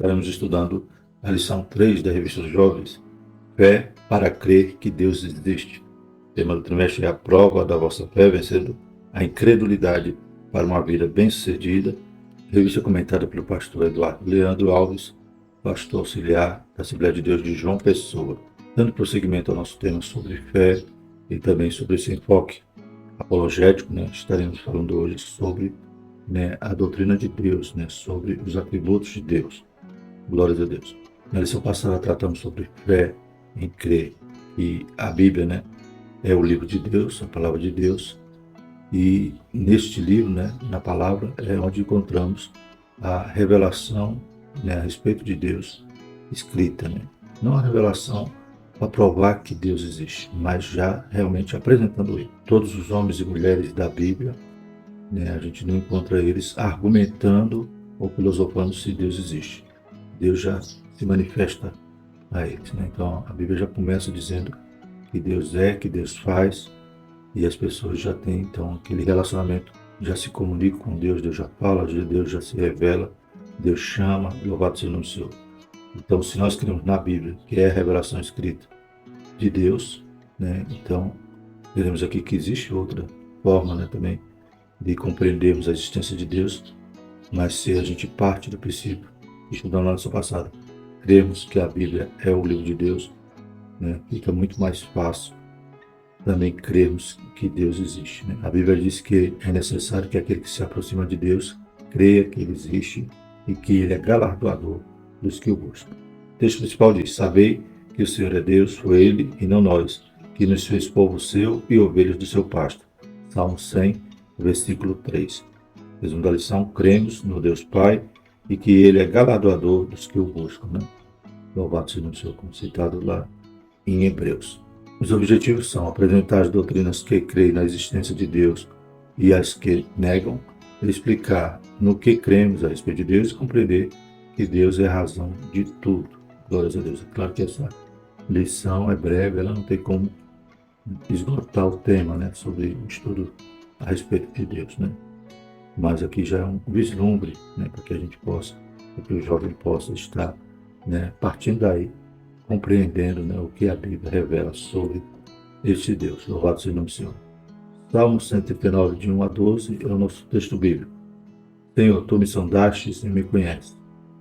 Estaremos estudando a lição 3 da revista Os Jovens, Fé para crer que Deus existe. O tema do trimestre é a prova da vossa fé, vencendo a incredulidade para uma vida bem-sucedida. Revista comentada pelo pastor Eduardo Leandro Alves, pastor auxiliar da Assembleia de Deus de João Pessoa. Dando prosseguimento ao nosso tema sobre fé e também sobre esse enfoque apologético, estaremos falando hoje sobre a doutrina de Deus, sobre os atributos de Deus. Glórias a Deus. Na lição passada tratamos sobre fé em crer que a Bíblia é o livro de Deus, a palavra de Deus, e neste livro, na palavra, é onde encontramos a revelação a respeito de Deus escrita. Não a revelação para provar que Deus existe, mas já realmente apresentando ele. Todos os homens e mulheres da Bíblia, a gente não encontra eles argumentando ou filosofando se Deus existe. Deus já se manifesta a eles. Então a Bíblia já começa dizendo que Deus é, que Deus faz, e as pessoas já têm então aquele relacionamento, já se comunicam com Deus, Deus já fala, Deus já se revela, Deus chama, louvado seja o nome do Senhor. Então, se nós cremos na Bíblia, que é a revelação escrita de Deus, então veremos aqui que existe outra forma também de compreendermos a existência de Deus, mas se a gente parte do princípio, estudando na lição passada, cremos que a Bíblia é o livro de Deus, fica muito mais fácil também crermos que Deus existe. A Bíblia diz que é necessário que aquele que se aproxima de Deus creia que Ele existe e que Ele é galardoador dos que o buscam. O texto principal diz: sabei que o Senhor é Deus, foi Ele e não nós, que nos fez povo seu e ovelhas do seu pasto. Salmo 100, versículo 3. Resumo da lição: cremos no Deus Pai e que Ele é galardoador dos que o buscam. Louvado seja o Senhor, como citado lá em Hebreus. Os objetivos são apresentar as doutrinas que creem na existência de Deus e as que negam, explicar no que cremos a respeito de Deus e compreender que Deus é a razão de tudo. Glórias a Deus. É claro que essa lição é breve, ela não tem como esgotar o tema sobre o estudo a respeito de Deus. Mas aqui já é um vislumbre para que a gente possa, para que o jovem possa estar partindo daí, compreendendo o que a Bíblia revela sobre este Deus. Louvado seja o nome do Senhor. Salmo 139, de 1 a 12, é o nosso texto bíblico. Senhor, tu me sondastes e me conheces.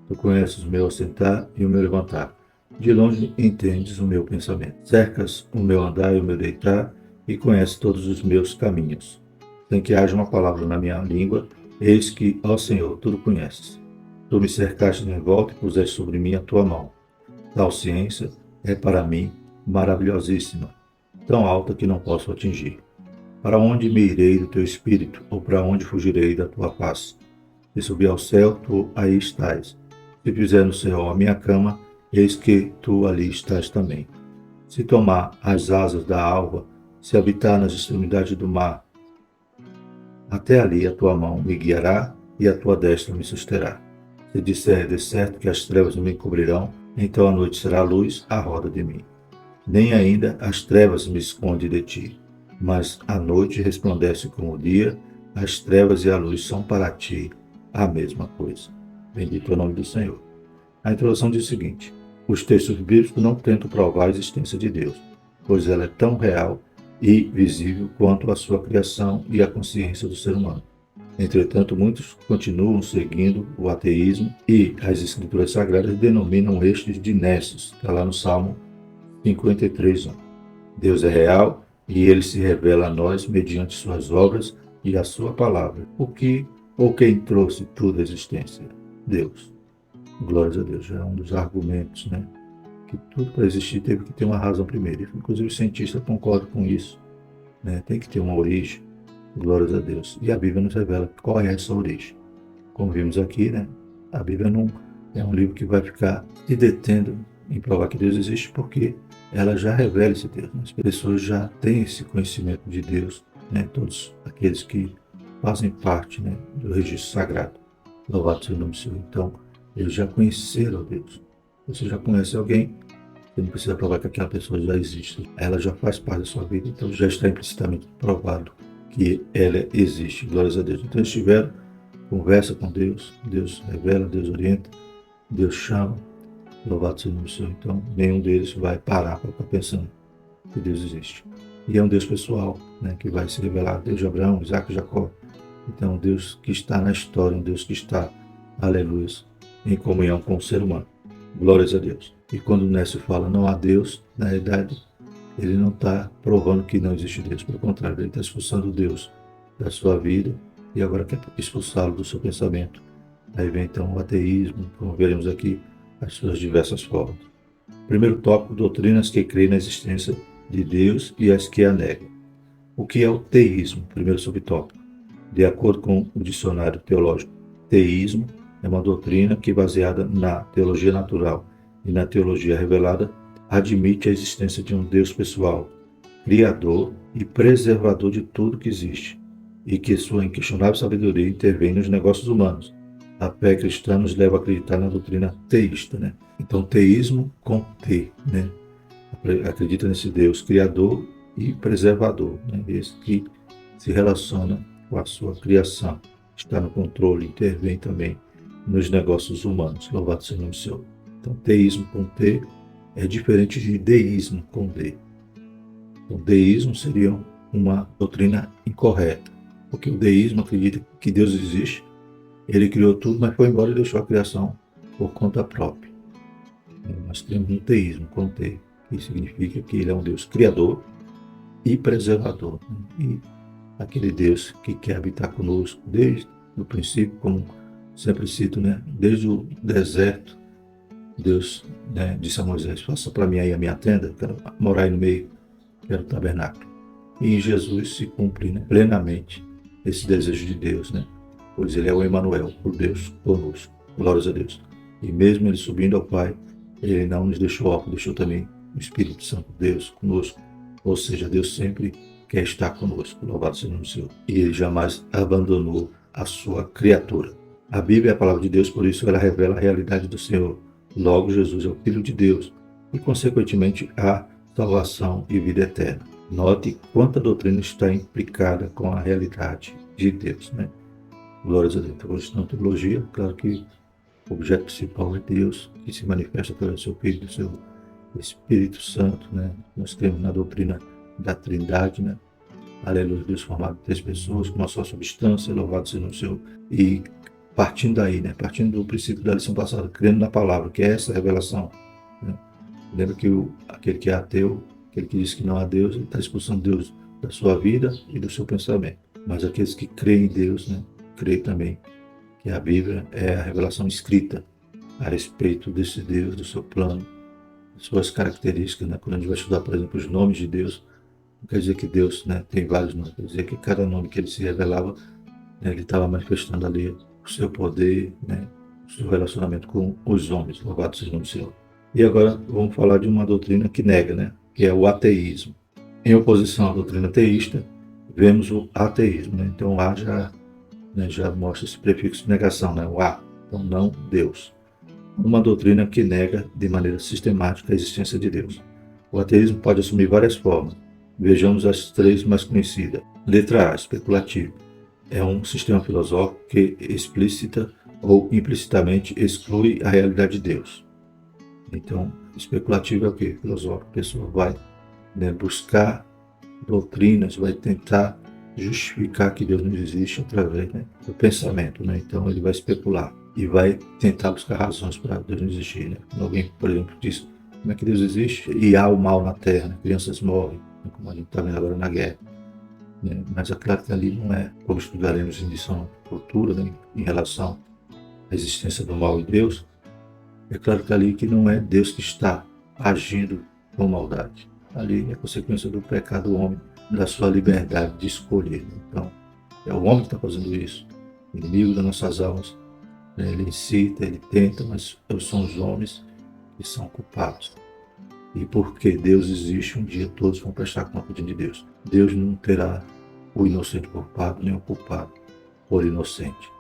Tu conheces o meu assentar e o meu levantar. De longe entendes o meu pensamento. Cercas o meu andar e o meu deitar e conheces todos os meus caminhos. Sem que haja uma palavra na minha língua, eis que, ó Senhor, tudo conheces. Tu me cercaste em volta e puseste sobre mim a tua mão. Tal ciência é para mim maravilhosíssima, tão alta que não posso atingir. Para onde me irei do teu espírito, ou para onde fugirei da tua face? Se subir ao céu, tu aí estás. Se fizer no céu a minha cama, eis que tu ali estás também. Se tomar as asas da alva, se habitar nas extremidades do mar, até ali a tua mão me guiará e a tua destra me susterá. Se disser de certo que as trevas me cobrirão, então a noite será luz à roda de mim. Nem ainda as trevas me escondem de ti, mas a noite resplandece como o dia, as trevas e a luz são para ti a mesma coisa. Bendito é o nome do Senhor. A introdução diz o seguinte: os textos bíblicos não tentam provar a existência de Deus, pois ela é tão real e visível quanto a sua criação e a consciência do ser humano. Entretanto, muitos continuam seguindo o ateísmo e as escrituras sagradas denominam estes de nécios. Está lá no Salmo 53, 1. Deus é real e Ele se revela a nós mediante suas obras e a sua palavra. O que ou quem trouxe tudo à existência? Deus. Glórias a Deus. Já é um dos argumentos, que tudo para existir teve que ter uma razão primeiro. Inclusive os cientistas concordam com isso. Tem que ter uma origem. Glórias a Deus. E a Bíblia nos revela qual é essa origem. Como vimos aqui, a Bíblia não é um livro que vai ficar se detendo em provar que Deus existe, porque ela já revela esse Deus. As pessoas já têm esse conhecimento de Deus, todos aqueles que fazem parte do registro sagrado. Louvado seja o nome do Senhor. Então, eles já conheceram Deus. Você já conhece alguém, você não precisa provar que aquela pessoa já existe. Ela já faz parte da sua vida, então já está implicitamente provado que ela existe. Glórias a Deus. Então eles tiveram conversa com Deus, Deus revela, Deus orienta, Deus chama, louvado seja o Senhor. Então, nenhum deles vai parar para ficar pensando que Deus existe. E é um Deus pessoal, né, que vai se revelar, Deus de Abraão, Isaac e Jacó. Então, um Deus que está na história, um Deus que está, aleluia, em comunhão com o ser humano. Glórias a Deus. E quando o Nécio fala não há Deus, na realidade, ele não está provando que não existe Deus. Pelo contrário, ele está expulsando Deus da sua vida e agora quer expulsá-lo do seu pensamento. Aí vem então o ateísmo, como veremos aqui, as suas diversas formas. Primeiro tópico, doutrinas que creem na existência de Deus e as que a negam. O que é o teísmo? Primeiro subtópico. De acordo com o dicionário teológico, teísmo é uma doutrina que, baseada na teologia natural e na teologia revelada, admite a existência de um Deus pessoal, criador e preservador de tudo que existe, e que sua inquestionável sabedoria intervém nos negócios humanos. A fé cristã nos leva a acreditar na doutrina teísta, né? Então, teísmo com T, né? Acredita nesse Deus criador e preservador, né? Esse que se relaciona com a sua criação, está no controle, intervém também nos negócios humanos. Louvado seja o nome do Senhor. Então, teísmo com T é diferente de deísmo com D. O deísmo seria uma doutrina incorreta, porque o deísmo acredita que Deus existe, ele criou tudo, mas foi embora e deixou a criação por conta própria. Nós temos um teísmo com T, que significa que ele é um Deus criador e preservador, e aquele Deus que quer habitar conosco desde o princípio, como sempre cito, né? Desde o deserto, Deus, né, disse a Moisés: faça para mim aí a minha tenda, quero morar aí no meio, quero o tabernáculo. E em Jesus se cumpre, né, plenamente esse desejo de Deus, né? Pois ele é o Emanuel, o Deus conosco. Glórias a Deus. E mesmo ele subindo ao Pai, ele não nos deixou órfãos, deixou também o Espírito Santo, Deus, conosco. Ou seja, Deus sempre quer estar conosco. Louvado seja o Senhor. E ele jamais abandonou a sua criatura. A Bíblia é a palavra de Deus, por isso ela revela a realidade do Senhor. Logo, Jesus é o Filho de Deus e, consequentemente, a salvação e vida eterna. Note quanta doutrina está implicada com a realidade de Deus, né? Glórias a Deus. Então, na teologia, claro que o objeto principal é Deus, que se manifesta através do seu Filho, do seu Espírito Santo, né? Nós temos na doutrina da Trindade, né? Aleluia, Deus formado de 3 pessoas, com uma só substância, louvado seja o Senhor. E partindo daí, né? Partindo do princípio da lição passada, crendo na palavra, que é essa revelação, né? Lembra que aquele que é ateu, aquele que diz que não há Deus, ele está expulsando Deus da sua vida e do seu pensamento. Mas aqueles que creem em Deus, né? Creem também que a Bíblia é a revelação escrita a respeito desse Deus, do seu plano, suas características, né? Quando a gente vai estudar, por exemplo, os nomes de Deus, não quer dizer que Deus, né, tem vários nomes, quer dizer que cada nome que ele se revelava, né, ele estava manifestando ali o seu poder, né, o seu relacionamento com os homens. Louvado seja o nome do Senhor. E agora vamos falar de uma doutrina que nega, né, que é o ateísmo. Em oposição à doutrina teísta, vemos o ateísmo, né? Então, A já mostra esse prefixo de negação, né? O A, então não Deus. Uma doutrina que nega de maneira sistemática a existência de Deus. O ateísmo pode assumir várias formas. Vejamos as 3 mais conhecidas. Letra A, especulativo. É um sistema filosófico que explícita ou implicitamente exclui a realidade de Deus. Então, especulativo é o quê? Filosófico. A pessoa vai, né, buscar doutrinas, vai tentar justificar que Deus não existe através, né, do pensamento, né? Então ele vai especular e vai tentar buscar razões para Deus não existir, né? Quando alguém, por exemplo, diz como é que Deus existe e há o mal na terra, né? Crianças morrem, né? Como a gente está vendo agora na guerra, né? Mas é claro que ali não é, como estudaremos em lição futura, né, em relação à existência do mal em Deus, é claro que ali que não é Deus que está agindo com maldade. Ali é consequência do pecado do homem, da sua liberdade de escolher. Então, é o homem que está fazendo isso, inimigo das nossas almas. Ele incita, ele tenta, mas são os homens que são culpados. E porque Deus existe, um dia todos vão prestar conta diante de Deus. Deus não terá o inocente culpado, nem o culpado por inocente.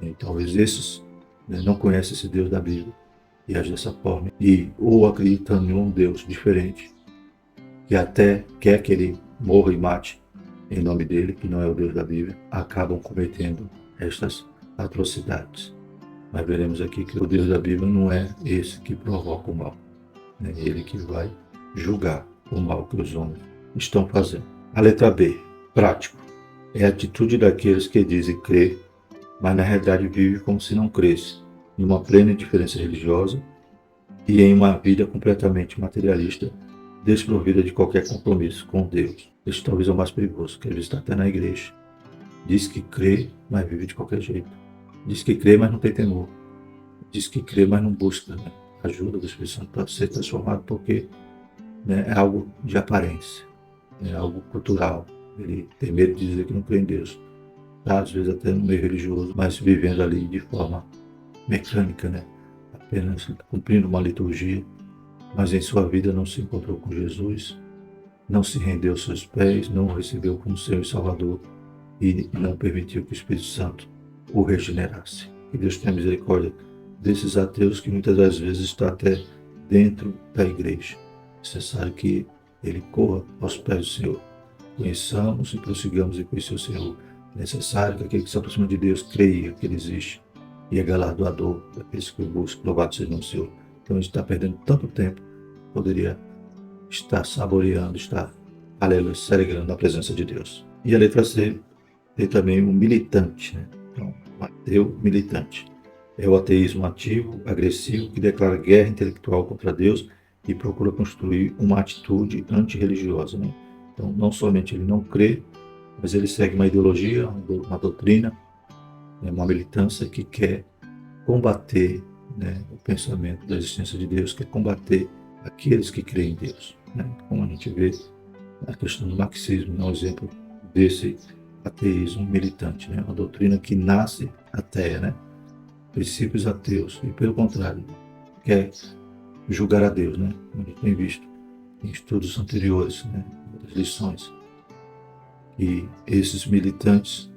E talvez esses, né, não conhecem esse Deus da Bíblia e agem dessa forma. E ou acreditando em um Deus diferente, que até quer que ele morra e mate em nome dele, que não é o Deus da Bíblia, acabam cometendo estas atrocidades. Mas veremos aqui que o Deus da Bíblia não é esse que provoca o mal. É ele que vai julgar o mal que os homens estão fazendo. A letra B, prático. É a atitude daqueles que dizem crer, mas na realidade vivem como se não cresce, em uma plena indiferença religiosa e em uma vida completamente materialista, desprovida de qualquer compromisso com Deus. Este talvez é o mais perigoso, que ele está até na igreja. Diz que crê, mas vive de qualquer jeito. Diz que crê, mas não tem temor. Diz que crê, mas não busca, né, a ajuda do Espírito Santo para ser transformado, porque, né, é algo de aparência, é algo cultural. Ele tem medo de dizer que não crê em Deus. Tá, às vezes até no meio religioso, mas vivendo ali de forma mecânica, né? Apenas cumprindo uma liturgia, mas em sua vida não se encontrou com Jesus, não se rendeu aos seus pés, não o recebeu como Senhor e Salvador e não permitiu que o Espírito Santo o regenerasse. Que Deus tenha misericórdia desses ateus que muitas das vezes está até dentro da igreja. É necessário que ele corra aos pés do Senhor. Conheçamos e prossigamos em conhecer o Senhor. É necessário que aquele que se aproxima de Deus creia que ele existe e é galardoador daqueles que o buscam. Louvado seja o nome do Senhor. Então a gente está perdendo tanto tempo, poderia estar saboreando, estar, aleluia, celebrando a presença de Deus. E a letra C tem também um militante, né? Então, um ateu militante. É o ateísmo ativo, agressivo, que declara guerra intelectual contra Deus e procura construir uma atitude antirreligiosa, né? Então, não somente ele não crê, mas ele segue uma ideologia, uma doutrina, né, uma militância que quer combater, né, o pensamento da existência de Deus, quer combater aqueles que creem em Deus, né? Como a gente vê a questão do marxismo, é um exemplo desse ateísmo militante, né? Uma doutrina que nasce ateia, né? Princípios ateus, e pelo contrário, quer julgar a Deus, né? Como a gente tem visto em estudos anteriores, né? Outras lições. E esses militantes,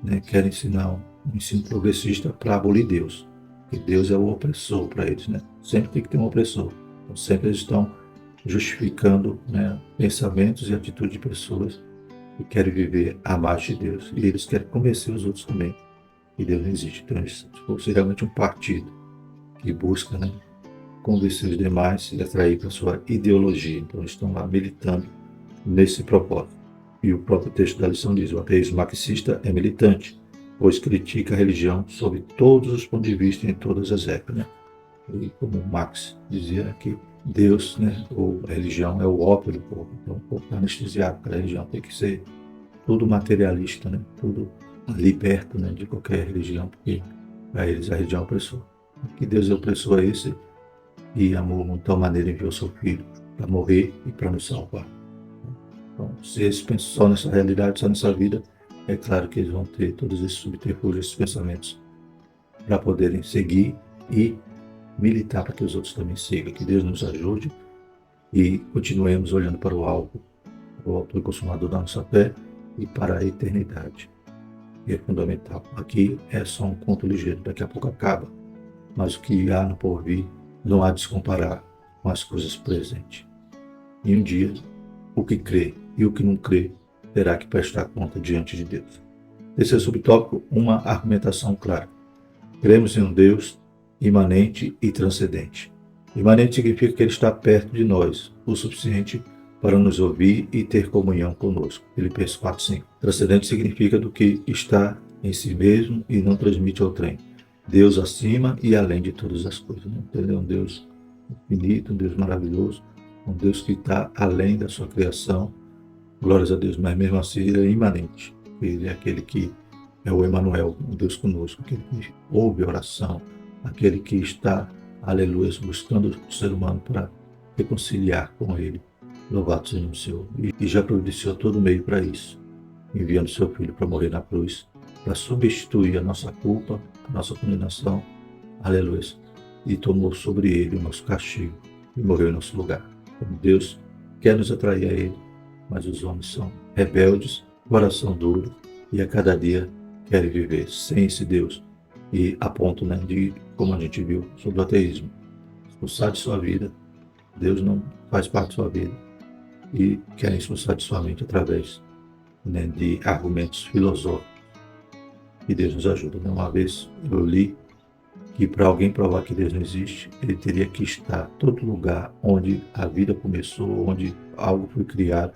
né, querem ensinar um ensino progressista para abolir Deus. Que Deus é o opressor para eles, né? Sempre tem que ter um opressor. Então, sempre eles estão justificando, né, pensamentos e atitudes de pessoas que querem viver à margem de Deus. E eles querem convencer os outros também que Deus não existe. Então, eles fosse realmente um partido que busca, né, convencer os demais e atrair para a sua ideologia. Então, eles estão lá militando nesse propósito. E o próprio texto da lição diz: o ateísmo marxista é militante, pois critica a religião sob todos os pontos de vista e em todas as épocas, né? E como Marx dizia que Deus, né, ou a religião é o ópio do povo. Então o povo está anestesiado pela religião, tem que ser tudo materialista, né? Tudo liberto, né, de qualquer religião, porque para eles a religião é opressor. Que Deus é opressor a esse e amou de tal maneira enviou seu Filho para morrer e para nos salvar. Então, se eles pensam só nessa realidade, só nessa vida, é claro que eles vão ter todos esses subterfúgios, esses pensamentos, para poderem seguir e militar para que os outros também sigam. Que Deus nos ajude e continuemos olhando para o alto, o autor e consumador da nossa fé e para a eternidade. E é fundamental. Aqui é só um conto ligeiro, daqui a pouco acaba, mas o que há no porvir não há de se comparar com as coisas presentes. E um dia, o que crê e o que não crê terá que prestar conta diante de Deus. Terceiro subtópico, uma argumentação clara. Cremos em um Deus imanente e transcendente. Imanente significa que ele está perto de nós, o suficiente para nos ouvir e ter comunhão conosco. Filipenses 4:5. Transcendente significa do que está em si mesmo e não transmite ao trem. Deus acima e além de todas as coisas. Né? Ele é um Deus infinito, um Deus maravilhoso, um Deus que está além da sua criação. Glórias a Deus, mas mesmo assim ele é imanente. Ele é aquele que é o Emanuel, o Deus conosco, aquele que ouve a oração, aquele que está, aleluia, buscando o ser humano para reconciliar com ele. Louvado seja o Senhor. E já providenciou todo o meio para isso, enviando seu Filho para morrer na cruz, para substituir a nossa culpa, a nossa condenação, aleluia, e tomou sobre ele o nosso castigo e morreu em nosso lugar. Como Deus quer nos atrair a ele, mas os homens são rebeldes, coração duro, e a cada dia querem viver sem esse Deus. E a ponto, né, de, como a gente viu sobre o ateísmo, expulsar de sua vida, Deus não faz parte de sua vida, e querem expulsar de sua mente através, né, de argumentos filosóficos. E Deus nos ajuda. Uma vez eu li que para alguém provar que Deus não existe, ele teria que estar em todo lugar onde a vida começou, onde algo foi criado.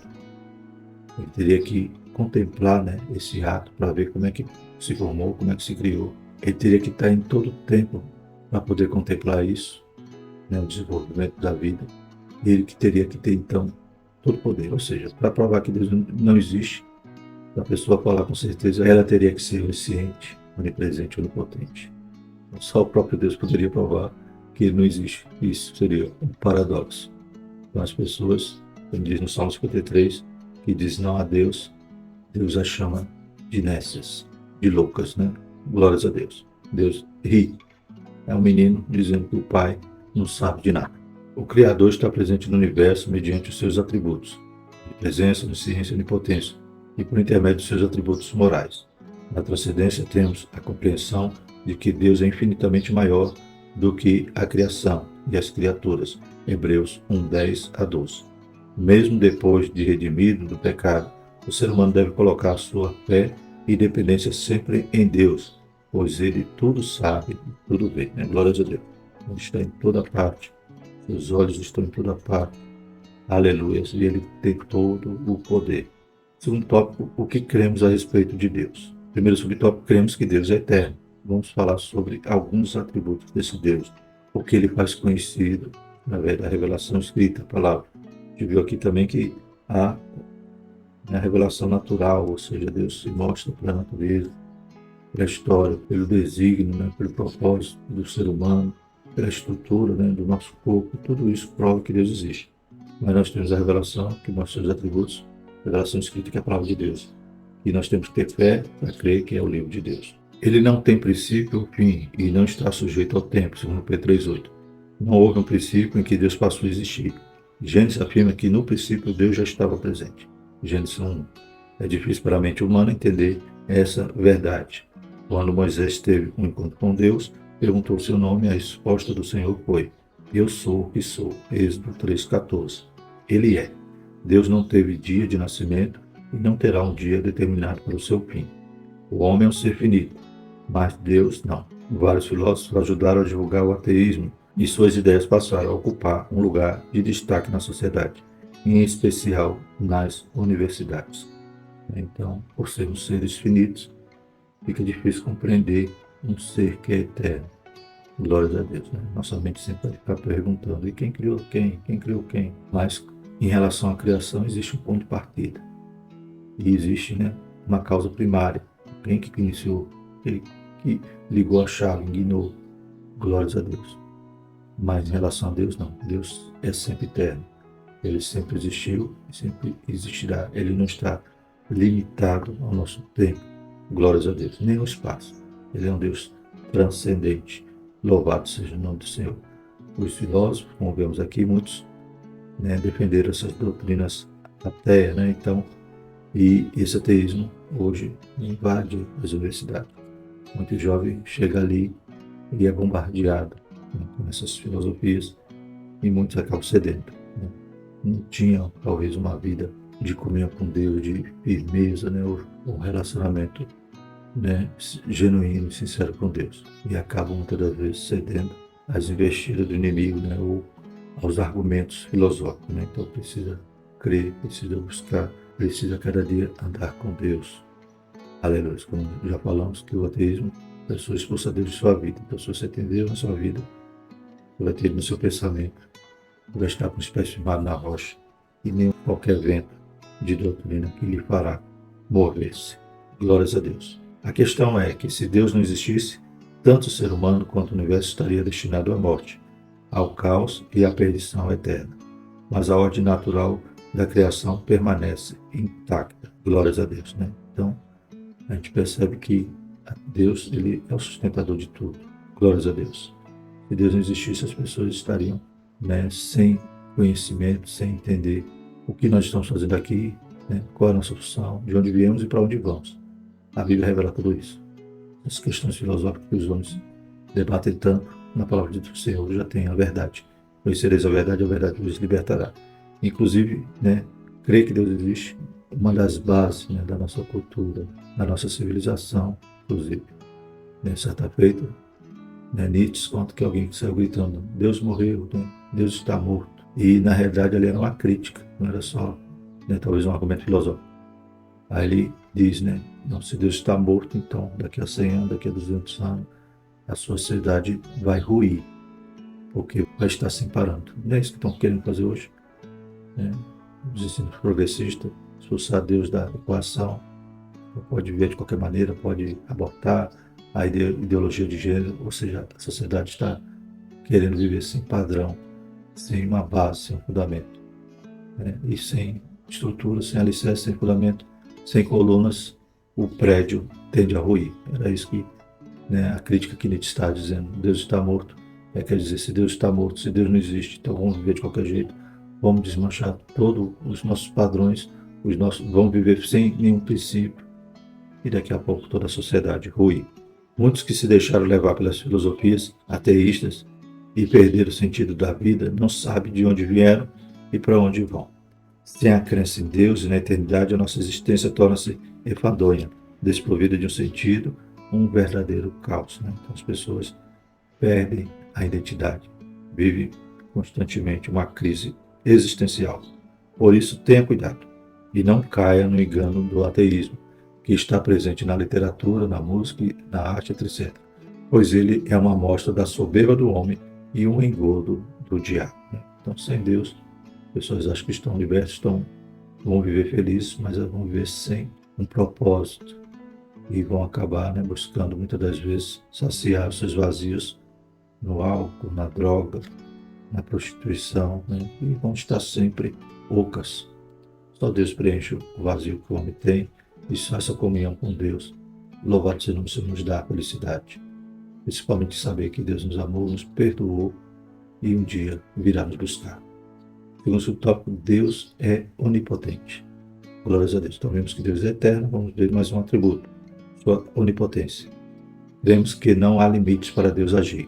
Ele teria que contemplar, né, esse ato para ver como é que se formou, como é que se criou. Ele teria que estar em todo o tempo para poder contemplar isso, né, o desenvolvimento da vida. E ele que teria que ter, então, todo o poder. Ou seja, para provar que Deus não existe, para a pessoa falar com certeza, ela teria que ser onisciente, onipresente, onipotente. Só o próprio Deus poderia provar que ele não existe. Isso seria um paradoxo. Então as pessoas, como diz no Salmo 53, que diz não a Deus, Deus a chama de nécias, de loucas, né? Glórias a Deus. Deus ri. É um menino dizendo que o pai não sabe de nada. O Criador está presente no universo mediante os seus atributos, de presença, onisciência e onipotência, e por intermédio dos seus atributos morais. Na transcendência temos a compreensão de que Deus é infinitamente maior do que a criação e as criaturas. Hebreus 1:10 a 12. Mesmo depois de redimido do pecado, o ser humano deve colocar sua fé e dependência sempre em Deus, pois Ele tudo sabe, tudo vê. Né? Glórias a Deus. Ele está em toda parte, seus olhos estão em toda parte. Aleluia. E Ele tem todo o poder. Segundo tópico, o que cremos a respeito de Deus? Primeiro subtópico, cremos que Deus é eterno. Vamos falar sobre alguns atributos desse Deus, o que ele faz conhecido através da revelação escrita, a palavra. A gente viu aqui também que há a revelação natural, ou seja, Deus se mostra para a natureza, pela história, pelo desígnio, né, pelo propósito do ser humano, pela estrutura, né, do nosso corpo. Tudo isso prova que Deus existe. Mas nós temos a revelação, que mostra os atributos, a revelação escrita, que é a palavra de Deus. E nós temos que ter fé para crer que é o livro de Deus. Ele não tem princípio ou fim e não está sujeito ao tempo, segundo Pedro 3:8. Não houve um princípio em que Deus passou a existir. Gênesis afirma que no princípio Deus já estava presente. Gênesis 1. É difícil para a mente humana entender essa verdade. Quando Moisés teve um encontro com Deus, perguntou seu nome e a resposta do Senhor foi: Eu sou o que sou. Êxodo 3:14. Ele é. Deus não teve dia de nascimento e não terá um dia determinado para o seu fim. O homem é um ser finito, mas Deus não. Vários filósofos ajudaram a divulgar o ateísmo e suas ideias passaram a ocupar um lugar de destaque na sociedade, em especial nas universidades. Então, por sermos seres finitos, fica difícil compreender um ser que é eterno. Glórias a Deus. Né? Nossa mente sempre vai ficar perguntando: e quem criou quem? Quem criou quem? Mas, em relação à criação, existe um ponto de partida. E existe, né, uma causa primária. Quem que iniciou? Ele que ligou a chave, guinou. Glórias a Deus. Mas em relação a Deus, não. Deus é sempre eterno. Ele sempre existiu e sempre existirá. Ele não está limitado ao nosso tempo. Glórias a Deus. Nem ao espaço. Ele é um Deus transcendente. Louvado seja o nome do Senhor. Os filósofos, como vemos aqui, muitos, né, defenderam essas doutrinas ateias, né? Então, e esse ateísmo hoje invade as universidades. Muito jovem chega ali e é bombardeado, né, com essas filosofias, e muitos acabam cedendo. Né? Não tinham, talvez, uma vida de comunhão com Deus, de firmeza, né, um relacionamento, né, genuíno e sincero com Deus. E acabam muitas das vezes cedendo às investidas do inimigo, né, ou aos argumentos filosóficos. Né? Então precisa crer, precisa buscar, precisa cada dia andar com Deus. Aleluia. Como já falamos, que o ateísmo, a pessoa expulsa Deus de sua vida. Então, se você tem Deus na sua vida, você vai ter Ele no seu pensamento, vai estar com os pés firmados na rocha, e nem qualquer vento de doutrina que lhe fará mover-se. Glórias a Deus. A questão é que, se Deus não existisse, tanto o ser humano quanto o universo estaria destinado à morte, ao caos e à perdição eterna. Mas a ordem natural da criação permanece intacta. Glórias a Deus. Né? Então, a gente percebe que Deus, ele é o sustentador de tudo. Glórias a Deus. Se Deus não existisse, as pessoas estariam, né, sem conhecimento, sem entender o que nós estamos fazendo aqui, né, qual é a nossa função, de onde viemos e para onde vamos. A Bíblia revela tudo isso. As questões filosóficas que os homens debatem tanto, na palavra do Senhor já tem a verdade. Conhecereis a verdade vos libertará. Inclusive, né, crer que Deus existe, uma das bases, né, da nossa cultura, da nossa civilização, inclusive. Certa feita, Né? Nietzsche conta que alguém que saiu gritando, Deus morreu, né? Deus está morto. E na realidade ali era uma crítica, não era só, né, talvez um argumento filosófico. Aí ele diz, né, não, se Deus está morto, então daqui a 100 anos, daqui a 200 anos, a sociedade vai ruir, porque vai estar sem parâmetro. Não é isso que estão querendo fazer hoje, né? Os ensinos progressistas, expulsar Deus da equação, pode viver de qualquer maneira, pode abortar a ideologia de gênero, ou seja, a sociedade está querendo viver sem padrão, sem uma base, sem um fundamento, né? E sem estrutura, sem alicerce, sem fundamento, sem colunas, o prédio tende a ruir. Era isso que, né, a crítica que Nietzsche está dizendo. Deus está morto. Quer dizer, se Deus está morto, se Deus não existe, então vamos viver de qualquer jeito, vamos desmanchar todos os nossos padrões, vamos viver sem nenhum princípio, e daqui a pouco toda a sociedade ruir. Muitos que se deixaram levar pelas filosofias ateístas e perderam o sentido da vida não sabem de onde vieram e para onde vão. Sem a crença em Deus e na eternidade, a nossa existência torna-se enfadonha, desprovida de um sentido, um verdadeiro caos, né? Então as pessoas perdem a identidade, vivem constantemente uma crise existencial. Por isso, tenha cuidado e não caia no engano do ateísmo, que está presente na literatura, na música, na arte, etc. Pois ele é uma amostra da soberba do homem e um engodo do diabo, né? Então, sem Deus, as pessoas acham que estão libertas, vão viver felizes, mas elas vão viver sem um propósito e vão acabar, né, buscando muitas das vezes saciar os seus vazios no álcool, na droga, na prostituição, né, e vão estar sempre ocas. Só Deus preenche o vazio que o homem tem e só essa comunhão com Deus, louvado seja o nome do Senhor, nos dá a felicidade. Principalmente saber que Deus nos amou, nos perdoou e um dia virá nos buscar. Segundo o tópico, Deus é onipotente. Glórias a Deus. Então vemos que Deus é eterno, vamos ver mais um atributo, sua onipotência. Vemos que não há limites para Deus agir.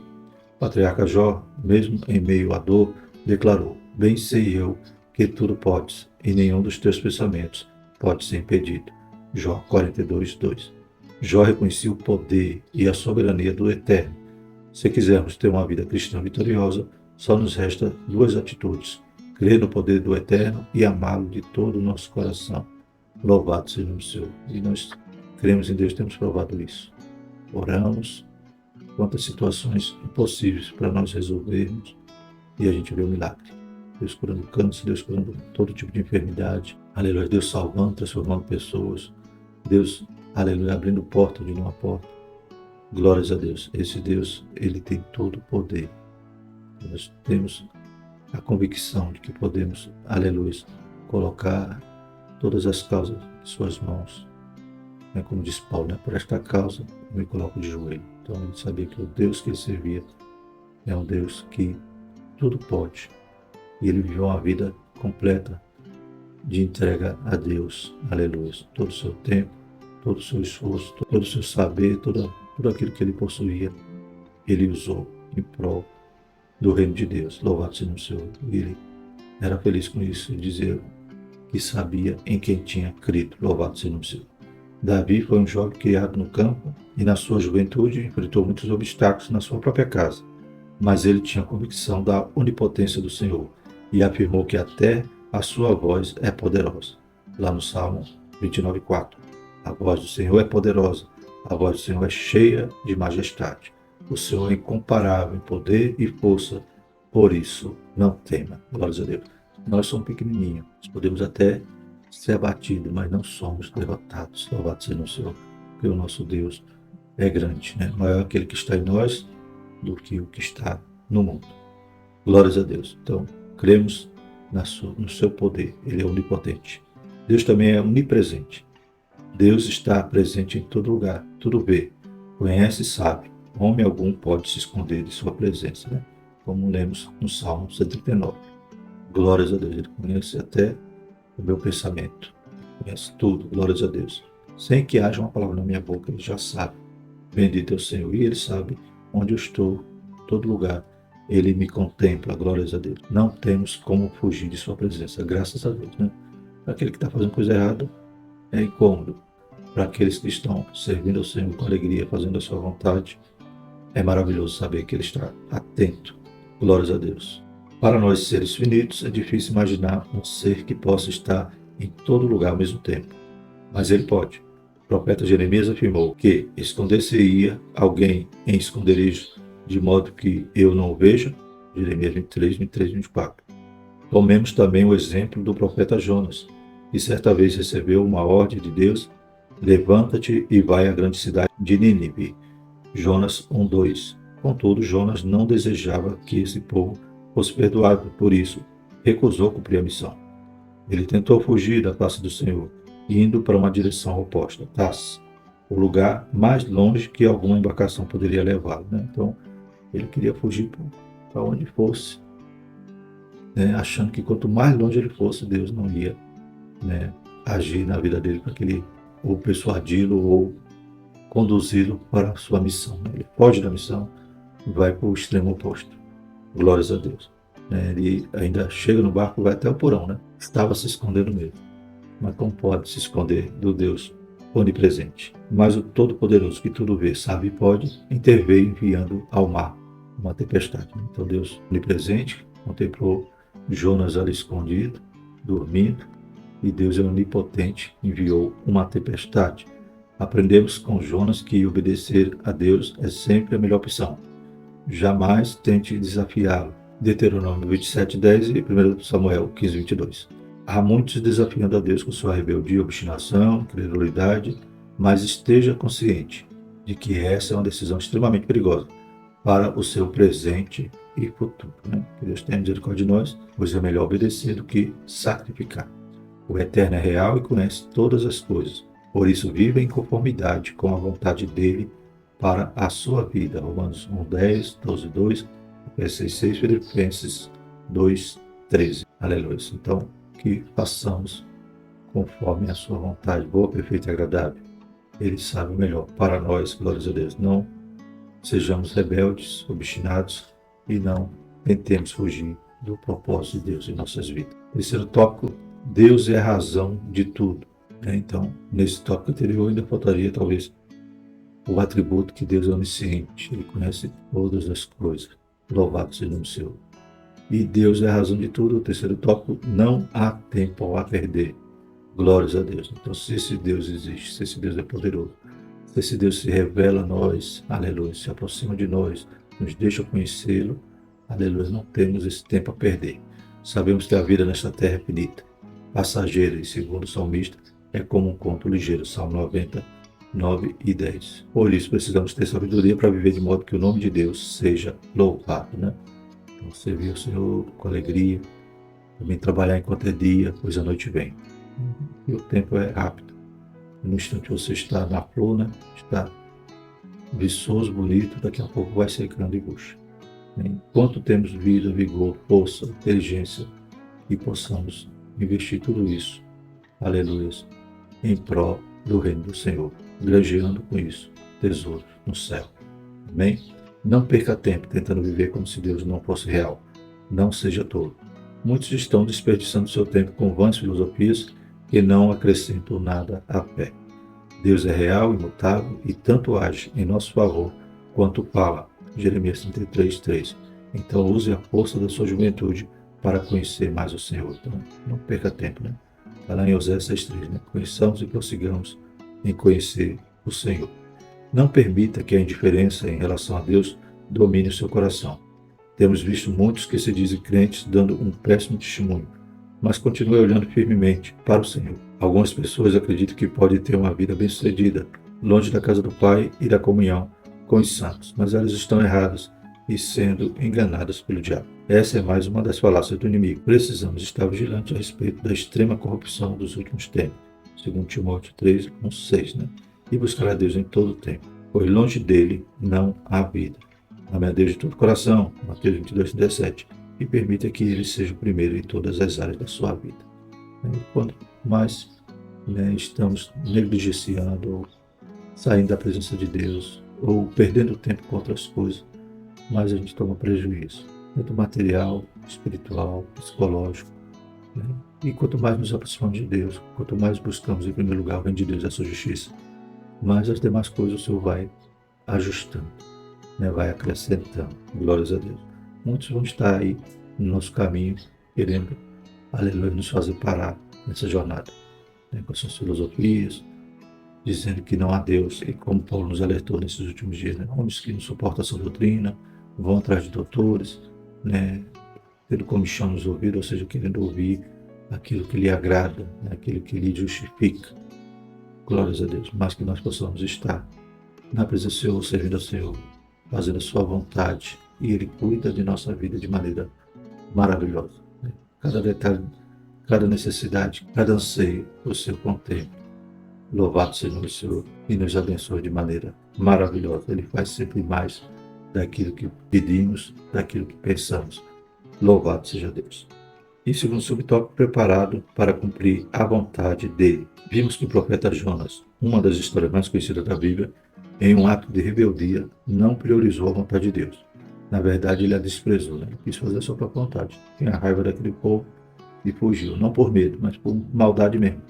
O patriarca Jó, mesmo em meio à dor, declarou, bem sei eu que tudo podes, e nenhum dos teus pensamentos pode ser impedido. Jó 42, 2. Jó reconhecia o poder e a soberania do Eterno. Se quisermos ter uma vida cristã vitoriosa, só nos resta duas atitudes: crer no poder do Eterno e amá-lo de todo o nosso coração. Louvado seja o Senhor. E nós cremos em Deus, temos provado isso. Oramos quantas situações impossíveis para nós resolvermos e a gente vê o milagre. Deus curando câncer, Deus curando todo tipo de enfermidade. Aleluia. Deus salvando, transformando pessoas. Deus, aleluia, abrindo porta de uma porta. Glórias a Deus. Esse Deus, ele tem todo o poder. Nós temos a convicção de que podemos, aleluia, colocar todas as causas em suas mãos. Como diz Paulo, né? Por esta causa eu me coloco de joelho. Então ele sabia que o Deus que ele servia é um Deus que tudo pode. E ele viveu uma vida completa de entrega a Deus. Aleluia. Todo o seu tempo, todo o seu esforço, todo o seu saber, tudo aquilo que ele possuía, ele usou em prol do reino de Deus. Louvado seja o Senhor. E ele era feliz com isso e dizia que sabia em quem tinha crido. Louvado seja o Senhor. Davi foi um jovem criado no campo e na sua juventude enfrentou muitos obstáculos na sua própria casa, mas ele tinha convicção da onipotência do Senhor e afirmou que até a sua voz é poderosa. Lá no Salmo 29:4. A voz do Senhor é poderosa, a voz do Senhor é cheia de majestade. O Senhor é incomparável em poder e força, por isso não tema. Glórias a Deus. Nós somos pequenininhos, nós podemos até ser abatidos, mas não somos derrotados. Louvado seja o Senhor, porque o nosso Deus é grande, né? Maior aquele que está em nós do que o que está no mundo. Glórias a Deus. Então, cremos no seu poder. Ele é onipotente. Deus também é onipresente. Deus está presente em todo lugar, tudo vê, conhece e sabe. Homem algum pode se esconder de sua presença, né? Como lemos no Salmo 139. Glórias a Deus. Ele conhece até o meu pensamento. Conhece tudo. Glórias a Deus. Sem que haja uma palavra na minha boca, ele já sabe. Bendito é o Senhor. E ele sabe onde eu estou, em todo lugar. Ele me contempla. Glórias a Deus. Não temos como fugir de sua presença. Graças a Deus, né? Para aquele que está fazendo coisa errada, é incômodo. Para aqueles que estão servindo ao Senhor com alegria, fazendo a sua vontade, É maravilhoso saber que Ele está atento. Glórias a Deus. Para nós, seres finitos, é difícil imaginar um ser que possa estar em todo lugar ao mesmo tempo. Mas Ele pode. O profeta Jeremias afirmou que esconder-se-ia alguém em esconderijo, de modo que eu não o veja. Jeremias 23, 23, 24. Tomemos também o exemplo do profeta Jonas, que certa vez recebeu uma ordem de Deus: levanta-te e vai à grande cidade de Nínive. Jonas 1:2. Contudo, Jonas não desejava que esse povo fosse perdoado, por isso recusou cumprir a missão. Ele tentou fugir da face do Senhor, indo para uma direção oposta, Tarsis, o lugar mais longe que alguma embarcação poderia levá-lo. Então, ele queria fugir para onde fosse, achando que quanto mais longe ele fosse, Deus não ia, agir na vida dele para que ele ou persuadi-lo ou conduzi-lo para a sua missão. Ele foge da missão e vai para o extremo oposto. Glórias a Deus. Ele ainda chega no barco e vai até o porão. Estava se escondendo mesmo. Mas como pode se esconder do Deus onipresente? Mas o Todo-Poderoso, que tudo vê, sabe e pode, interveio enviando ao mar uma tempestade. Então Deus onipresente contemplou Jonas ali escondido, dormindo, e Deus é onipotente, enviou uma tempestade. Aprendemos com Jonas que obedecer a Deus é sempre a melhor opção. Jamais tente desafiá-lo. Deuteronômio 27:10 e 1 Samuel 15:22. Há muitos desafiando a Deus com sua rebeldia, obstinação, credulidade, mas esteja consciente de que essa é uma decisão extremamente perigosa para o seu presente e futuro. Que Deus tenha misericórdia de nós, pois é melhor obedecer do que sacrificar. O Eterno é real e conhece todas as coisas. Por isso, viva em conformidade com a vontade dele para a sua vida. Romanos 1:10, 12:2, Efésios 6, Filipenses 2:13. Aleluia. Então, que façamos conforme a sua vontade, boa, perfeita e agradável. Ele sabe o melhor para nós, glórias a Deus. Não sejamos rebeldes, obstinados e não tentemos fugir do propósito de Deus em nossas vidas. Terceiro tópico, Deus é a razão de tudo. Então, nesse tópico anterior ainda faltaria talvez o atributo que Deus é onisciente, Ele conhece todas as coisas. Louvado seja o nome do Senhor. E Deus é a razão de tudo. O terceiro tópico, não há tempo a perder. Glórias a Deus. Então, se esse Deus existe, se esse Deus é poderoso, se esse Deus se revela a nós, aleluia, se aproxima de nós, nos deixa conhecê-lo, aleluia, não temos esse tempo a perder. Sabemos que a vida nesta terra é finita, passageira, e segundo o salmista, é como um conto ligeiro. Salmo 99 e 10. Por isso, precisamos ter sabedoria para viver de modo que o nome de Deus seja louvado. Então, servir o Senhor com alegria, também trabalhar enquanto é dia, pois a noite vem. E o tempo é rápido. No instante você está na flor, está viçoso, bonito, daqui a pouco vai secando e murcha. Enquanto temos vida, vigor, força, inteligência, e possamos investir tudo isso, aleluia, em prol do reino do Senhor, granjeando com isso tesouros no céu. Amém? Não perca tempo tentando viver como se Deus não fosse real. Não seja tolo. Muitos estão desperdiçando seu tempo com vãs filosofias que não acrescentam nada à fé. Deus é real, imutável e tanto age em nosso favor quanto fala. Jeremias 33:3. Então use a força da sua juventude para conhecer mais o Senhor. Então não perca tempo. Está lá em Oséias 6:3. Conheçamos e prossigamos em conhecer o Senhor. Não permita que a indiferença em relação a Deus domine o seu coração. Temos visto muitos que se dizem crentes dando um péssimo testemunho, mas continue olhando firmemente para o Senhor. Algumas pessoas acreditam que podem ter uma vida bem-sucedida, longe da casa do Pai e da comunhão com os santos, mas elas estão erradas e sendo enganadas pelo diabo. Essa é mais uma das falácias do inimigo. Precisamos estar vigilantes a respeito da extrema corrupção dos últimos tempos, segundo Timóteo 3:6, e buscar a Deus em todo o tempo, pois longe dele não há vida. Ame a Deus de todo o coração, Mateus 22:17, e permita que ele seja o primeiro em todas as áreas da sua vida. Quanto mais estamos negligenciando, ou saindo da presença de Deus, ou perdendo tempo com outras coisas, mais a gente toma prejuízo, tanto material, espiritual, psicológico. E quanto mais nos aproximamos de Deus, quanto mais buscamos em primeiro lugar o reino de Deus e a sua justiça, mais as demais coisas o Senhor vai ajustando. né, vai acrescentando. Glórias a Deus. Muitos vão estar aí no nosso caminho, querendo, aleluia, nos fazer parar nessa jornada, né, com suas filosofias, dizendo que não há Deus, e como Paulo nos alertou nesses últimos dias, né, homens que não suportam essa doutrina, vão atrás de doutores, né, tendo comichão nos ouvidos, ou seja, querendo ouvir aquilo que lhe agrada, né, aquilo que lhe justifica. Glórias a Deus. Mas que nós possamos estar na presença do Senhor, servindo ao Senhor, fazendo a sua vontade, e Ele cuida de nossa vida de maneira maravilhosa, né? Cada detalhe, cada necessidade, cada anseio, o Senhor contempla. Louvado seja o Senhor e nos abençoe de maneira maravilhosa. Ele faz sempre mais daquilo que pedimos, daquilo que pensamos. Louvado seja Deus. E segundo subtópico, preparado para cumprir a vontade dele. Vimos que o profeta Jonas, uma das histórias mais conhecidas da Bíblia, em um ato de rebeldia, não priorizou a vontade de Deus. Na verdade, ele a desprezou, né? Ele quis fazer a sua própria vontade. Tinha raiva daquele povo e fugiu, não por medo, mas por maldade mesmo,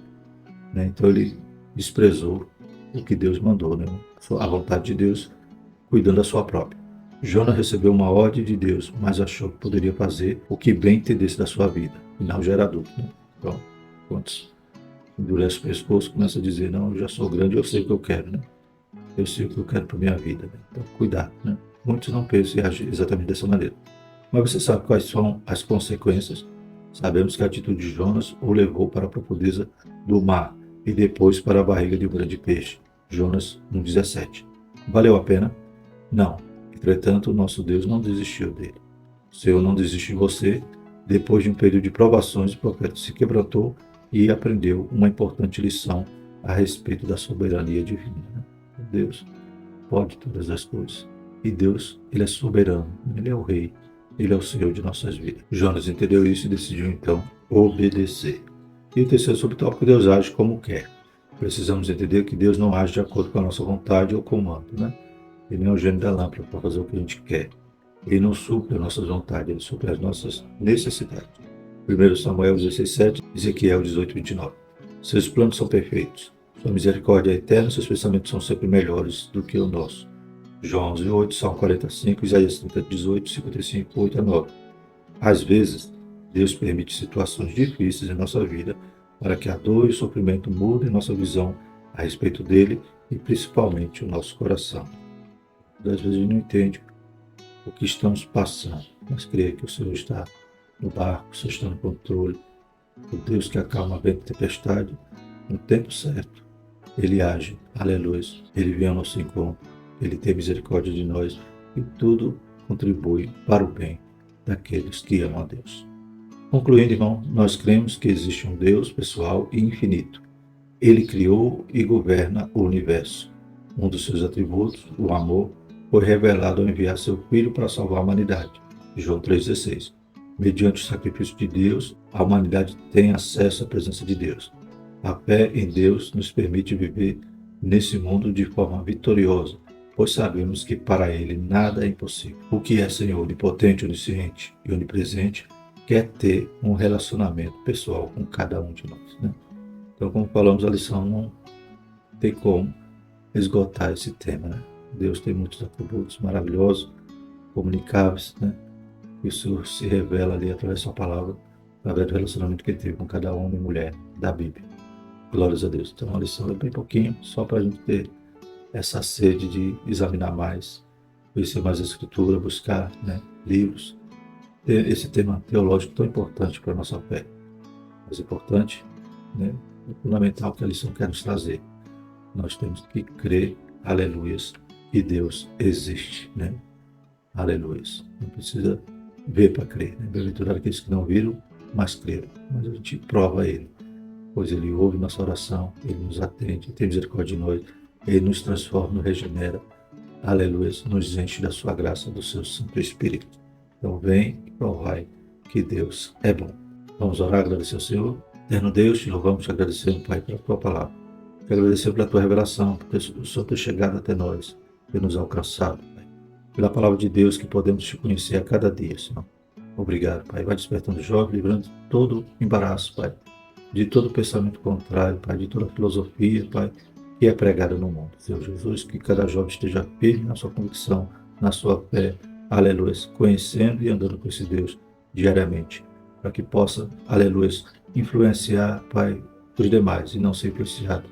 né? Então ele desprezou o que Deus mandou, né? A vontade de Deus, cuidando da sua própria. Jonas recebeu uma ordem de Deus, mas achou que poderia fazer o que bem entendesse da sua vida. Afinal, já era adulto, né? Então, quantos endurece o pescoço, começa a dizer, não, eu já sou grande, eu sei o que eu quero, né? Eu sei o que eu quero para minha vida, né? Então, cuidado, né? Muitos não pensam e agem exatamente dessa maneira. Mas você sabe quais são as consequências? Sabemos que a atitude de Jonas o levou para a profundeza do mar e depois para a barriga de um grande peixe. Jonas 1,17. Valeu a pena? Não. Entretanto, o nosso Deus não desistiu dele. O Senhor não desistiu de você. Depois de um período de provações, o profeta se quebrantou e aprendeu uma importante lição a respeito da soberania divina, né? Deus pode todas as coisas. E Deus, Ele é soberano, Ele é o Rei, Ele é o Senhor de nossas vidas. Jonas entendeu isso e decidiu então obedecer. E o terceiro subtópico, Deus age como quer. Precisamos entender que Deus não age de acordo com a nossa vontade ou comando, né? Ele não é o gênio da lâmpada para fazer o que a gente quer. Ele não supre as nossas vontades, Ele supre as nossas necessidades. 1 Samuel 16,7, Ezequiel 18,29. Seus planos são perfeitos. Sua misericórdia é eterna, seus pensamentos são sempre melhores do que o nosso. João 11,8, Salmo 45, Isaías 30, 18, 55, 8 a 9. Às vezes, Deus permite situações difíceis em nossa vida para que a dor e o sofrimento mudem nossa visão a respeito dele e principalmente o nosso coração. Às vezes a gente não entende o que estamos passando, mas creia que o Senhor está no barco, o Senhor está no controle. O Deus que acalma a vento e tempestade, no tempo certo, Ele age, aleluia, Ele vem ao nosso encontro, Ele tem misericórdia de nós e tudo contribui para o bem daqueles que amam a Deus. Concluindo, irmão, nós cremos que existe um Deus pessoal e infinito. Ele criou e governa o universo. Um dos seus atributos, o amor, foi revelado ao enviar seu Filho para salvar a humanidade. João 3,16. Mediante o sacrifício de Deus, a humanidade tem acesso à presença de Deus. A fé em Deus nos permite viver nesse mundo de forma vitoriosa, pois sabemos que para Ele nada é impossível. O que é Senhor onipotente, onisciente e onipresente quer ter um relacionamento pessoal com cada um de nós, né? Então, como falamos, a lição não tem como esgotar esse tema, né? Deus tem muitos atributos maravilhosos, comunicáveis, né? E o Senhor se revela ali através da sua palavra, através do relacionamento que ele teve com cada homem e mulher da Bíblia. Glórias a Deus. Então, a lição é bem pouquinho, só para a gente ter essa sede de examinar mais, conhecer mais a Escritura, buscar, né, livros. Ter esse tema teológico tão importante para a nossa fé. Mas importante, né, é fundamental que a lição quer nos trazer. Nós temos que crer, aleluias, que Deus existe, né? Aleluias. Não precisa ver para crer, né? Bem-aventurado aqueles que não viram, mas creram. Mas a gente prova Ele, pois Ele ouve nossa oração, Ele nos atende, tem misericórdia de nós, Ele nos transforma, nos regenera, aleluias, nos enche da sua graça, do seu Santo Espírito. Então vem e provai que Deus é bom. Vamos orar, agradecer ao Senhor. Eterno Deus, te louvamos, te agradecemos, Pai, pela tua palavra. Te agradecer pela tua revelação, por o Senhor ter chegado até nós, ter nos alcançado, Pai. Pela palavra de Deus que podemos te conhecer a cada dia, Senhor. Obrigado, Pai. Vai despertando o jovem, livrando de todo embaraço, Pai. De todo pensamento contrário, Pai. De toda filosofia, Pai, que é pregada no mundo. Senhor Jesus, que cada jovem esteja firme na sua convicção, na sua fé, aleluia, conhecendo e andando com esse Deus diariamente, para que possa, aleluia, influenciar, Pai, os demais e não ser influenciado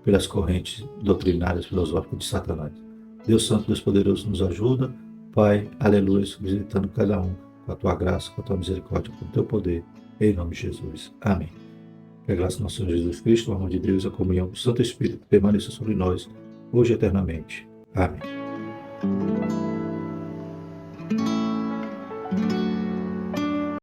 pelas correntes doutrinárias, filosóficas de Satanás. Deus Santo, Deus Poderoso, nos ajuda, Pai, aleluia, visitando cada um com a tua graça, com a tua misericórdia, com o teu poder, em nome de Jesus. Amém. Que a graça do nosso Senhor Jesus Cristo, o amor de Deus, a comunhão do Santo Espírito permaneça sobre nós, hoje e eternamente. Amém.